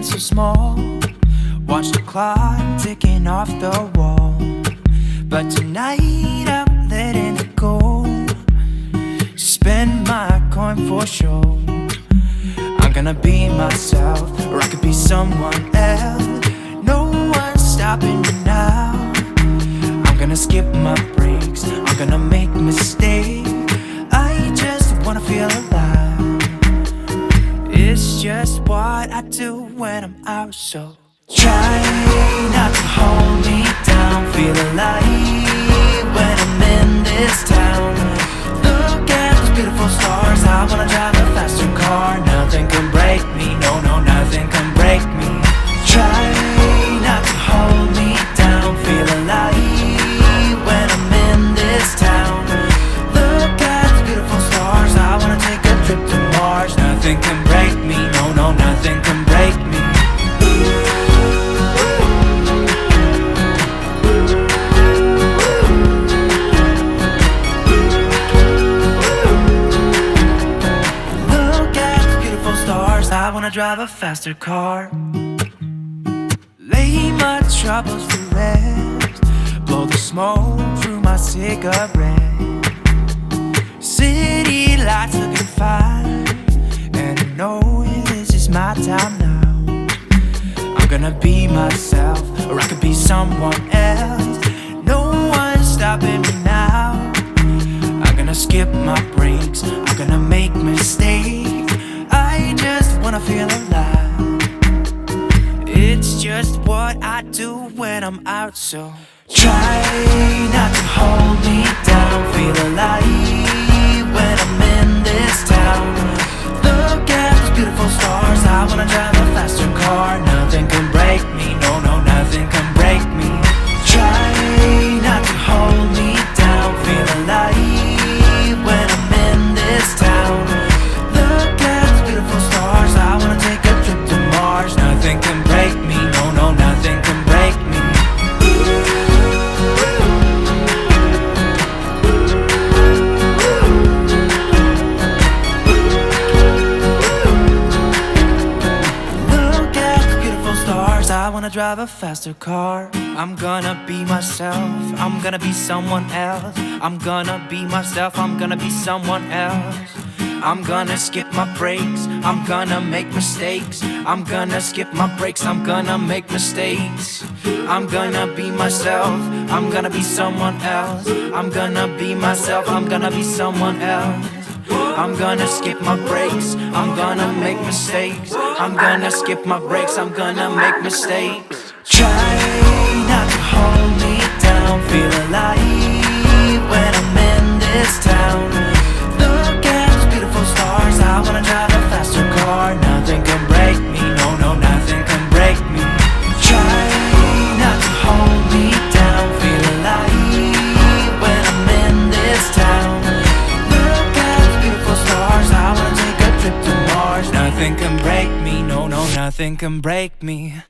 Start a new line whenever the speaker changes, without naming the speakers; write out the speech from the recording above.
feeling so small. Watch the clock ticking off the wall. But tonight I'm letting it go. Spend my coin for sure. I'm gonna be myself, or I could be someone else. No one's stopping me now. I'm gonna skip my breaks, I'm gonna make mistakes. I just wanna feel alive. It's just what I do when I'm out, so try not to hold me down. Feel alive when I'm in this town. Look at those beautiful stars. I wanna drive a faster car. Nothing can break me, no, nothing can break me. Try not to hold me down. Feel alive when I'm in this town. Look at those beautiful stars. I wanna take a trip to Mars. Nothing can break me, no, nothing can break me. I wanna drive a faster car. Lay my troubles to rest. Blow the smoke through my cigarette. City lights looking fine, and I know this is my time now. I'm gonna be myself, or I could be someone else. No one's stopping me now. I'm gonna skip my breaks, I'm gonna make mistakes. I just wanna feel alive. It's just what I do when I'm out, so try not to hold me down. Feel alive when I'm in this town. Look at those beautiful stars. I wanna drive a faster car. Nothing can break me, no, nothing can break me. Try not to hold me down. Feel alive when I'm in this town. I wanna take a trip to Mars. Nothing can break me, no, nothing can break me. Look at the beautiful stars. I wanna drive a faster car. I'm gonna be myself, I'm gonna be someone else. I'm gonna be myself, I'm gonna be someone else. I'm gonna skip my breaks, I'm gonna make mistakes. I'm gonna skip my breaks, I'm gonna make mistakes. I'm gonna be myself, I'm gonna be someone else. I'm gonna be myself, I'm gonna be someone else. I'm gonna skip my breaks, I'm gonna make mistakes. I'm gonna skip my breaks, I'm gonna make mistakes. Try not to hold me down. Feel alive when I'm in this town. Look at those beautiful stars. I wanna drive a faster car. Nothing can break me, no, nothing can break me. Try not to hold me down. Feel alive when I'm in this town. Look at those beautiful stars. I wanna take a trip to Mars. Nothing can break me, no, nothing can break me.